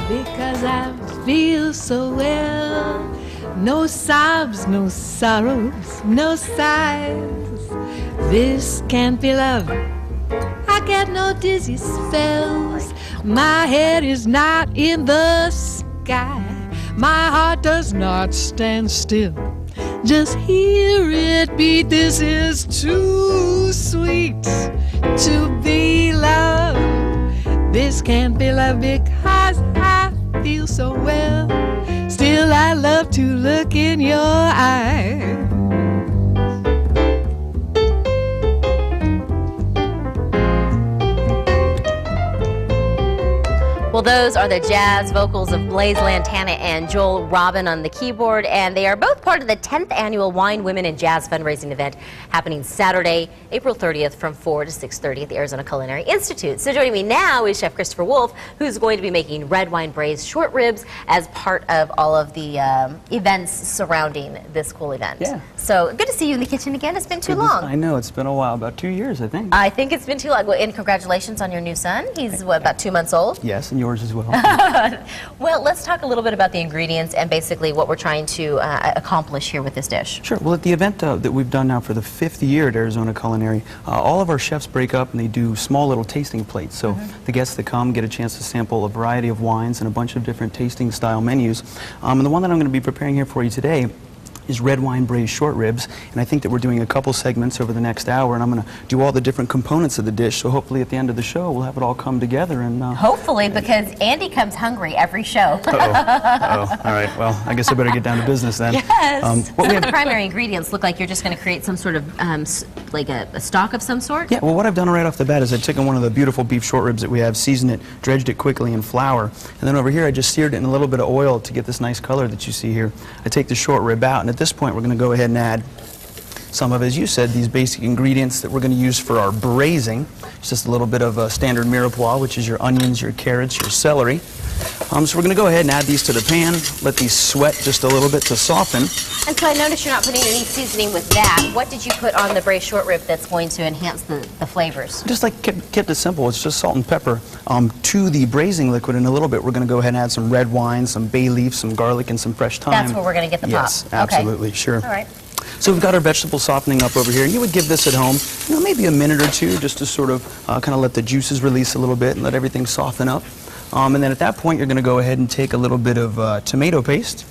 because I feel so well. No sobs, no sorrows, no sighs. This can't be love. I get no dizzy spells. My head is not in the sky. My heart does not stand still. Just hear it beat. This is too sweet to be loved. This can't be love because I feel so well. Still I love to look in your eyes. Well, those are the jazz vocals of Blaze Lantana and Joel Robin on the keyboard, and they are both part of the 10th annual Wine, Women, and Jazz fundraising event happening Saturday, April 30th from 4 to 6:30 at the Arizona Culinary Institute. So joining me now is Chef Christopher Wolf, who's going to be making red wine braised short ribs as part of all of the events surrounding this cool event. Yeah. So good to see you in the kitchen again. It's been too long. I know, it's been a while, about 2 years, I think. I think it's been too long. Well, and congratulations on your new son. He's, what, about 2 months old? Yes, and yours as well. Well, let's talk a little bit about the ingredients and basically what we're trying to accomplish here with this dish. Sure. Well, at the event that we've done now for the 5th year at Arizona Culinary, all of our chefs break up and they do small little tasting plates. So the guests that come get a chance to sample a variety of wines and a bunch of different tasting style menus. And the one that I'm going to be preparing here for you today is red wine braised short ribs, and I think that we're doing a couple segments over the next hour, and I'm going to do all the different components of the dish, so hopefully at the end of the show we'll have it all come together. And hopefully, because Andy comes hungry every show. Uh-oh. All right, well, I guess I better get down to business then. Yes. Some of the primary ingredients look like you're just going to create some sort of, like a stock of some sort? Yeah, well, what I've done right off the bat is I've taken one of the beautiful beef short ribs that we have, seasoned it, dredged it quickly in flour, and then over here I just seared it in a little bit of oil to get this nice color that you see here. I take the short rib out, and at this point we're going to go ahead and add some of, as you said, these basic ingredients that we're going to use for our braising. It's just a little bit of standard mirepoix, which is your onions, your carrots, your celery. So we're going to go ahead and add these to the pan, let these sweat just a little bit to soften. And so I noticed you're not putting any seasoning with that. What did you put on the braised short rib that's going to enhance the flavors? Just like kept it simple. It's just salt and pepper. To the braising liquid in a little bit, we're going to go ahead and add some red wine, some bay leaf, some garlic, and some fresh thyme. That's where we're going to get the pop. Yes, absolutely, okay. Sure. All right. So we've got our vegetables softening up over here, and you would give this at home, maybe a minute or two, just to sort of kind of let the juices release a little bit and let everything soften up. And then at that point, you're going to go ahead and take a little bit of tomato paste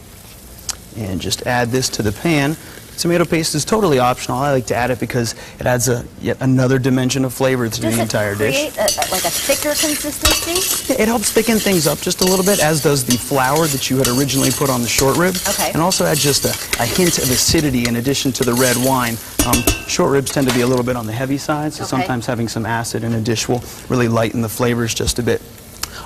and just add this to the pan. Tomato paste is totally optional. I like to add it because it adds yet another dimension of flavor to the entire dish. Does it create like a thicker consistency? Yeah, it helps thicken things up just a little bit, as does the flour that you had originally put on the short rib. Okay. And also adds just a hint of acidity in addition to the red wine. Short ribs tend to be a little bit on the heavy side, so sometimes having some acid in a dish will really lighten the flavors just a bit.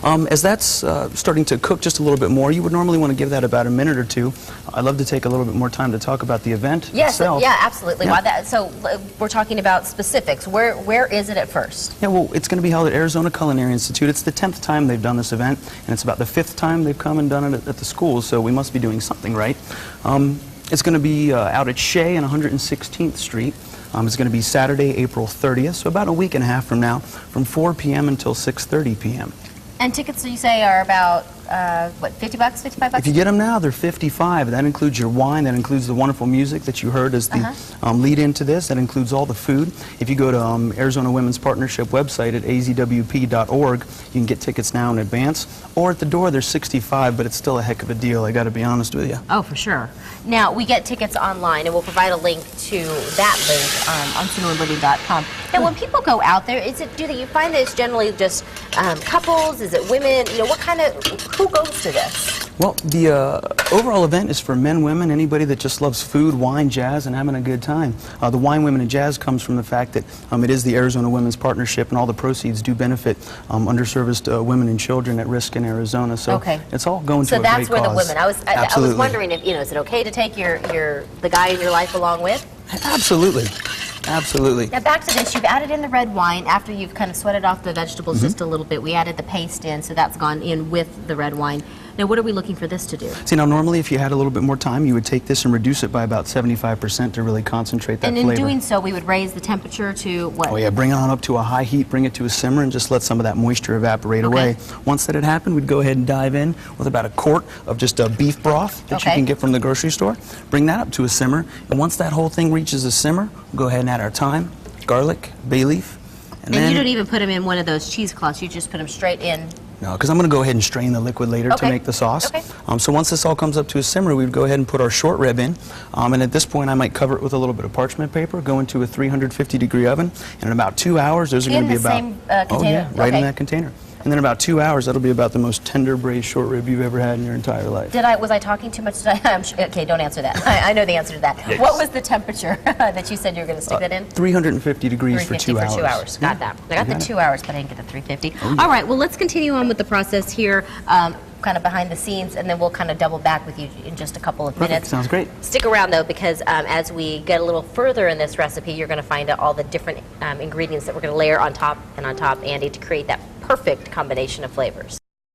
As that's starting to cook just a little bit more, you would normally want to give that about a minute or two. I'd love to take a little bit more time to talk about the event itself. Yeah, absolutely. Yeah. So we're talking about specifics. Where is it at first? Yeah, well, it's going to be held at Arizona Culinary Institute. It's the 10th time they've done this event, and it's about the 5th time they've come and done it at the school, so we must be doing something right. It's going to be out at Shea and 116th Street. It's going to be Saturday, April 30th, so about a week and a half from now, from 4 p.m. until 6:30 p.m. And tickets, you say, are about, what, $50, $55? If you get them now, they're $55. That includes your wine. That includes the wonderful music that you heard as the lead into this. That includes all the food. If you go to Arizona Women's Partnership website at azwp.org, you can get tickets now in advance. Or at the door, they're $65, but it's still a heck of a deal, I got to be honest with you. Oh, for sure. Now, we get tickets online, and we'll provide a link to that link on cinemaliving.com. Now, when people go out there, do you find that it's generally just couples? Is it women? Who goes to this? Well, the overall event is for men, women, anybody that just loves food, wine, jazz, and having a good time. The Wine, Women, and Jazz comes from the fact that it is the Arizona Women's Partnership, and all the proceeds do benefit underserviced women and children at risk in Arizona. So it's all going to a great cause. So that's where the women. I was wondering if is it okay to take the guy in your life along with? Absolutely. Absolutely. Now back to this, you've added in the red wine after you've kind of sweated off the vegetables just a little bit. We added the paste in, so that's gone in with the red wine. Now, what are we looking for this to do? See, now normally if you had a little bit more time, you would take this and reduce it by about 75% to really concentrate that And flavor. in doing so, we would raise the temperature to what? Oh yeah, bring it on up to a high heat, bring it to a simmer, and just let some of that moisture evaporate away. Once that had happened, we'd go ahead and dive in with about a quart of just a beef broth that you can get from the grocery store. Bring that up to a simmer, and once that whole thing reaches a simmer, we'll go ahead and add our thyme, garlic, bay leaf, and then you don't even put them in one of those cheesecloths, you just put them straight in. No, because I'm going to go ahead and strain the liquid later to make the sauce. So once this all comes up to a simmer, we would go ahead and put our short rib in. And at this point, I might cover it with a little bit of parchment paper, go into a 350-degree oven, and in about 2 hours, those are going to be about... In the same container? Oh yeah, right in that container. And then about 2 hours, that'll be about the most tender braised short rib you've ever had in your entire life. Was I talking too much today? Okay, don't answer that. I know the answer to that. Yes. What was the temperature that you said you were going to stick that in? 350 degrees for 2 hours. 2 hours. Got that. I got the 2 hours, but I didn't get the 350. All right, well, let's continue on with the process here, kind of behind the scenes, and then we'll kind of double back with you in just a couple of minutes. Sounds great. Stick around, though, because as we get a little further in this recipe, you're going to find out all the different ingredients that we're going to layer on top, Andy, to create that perfect combination of flavors.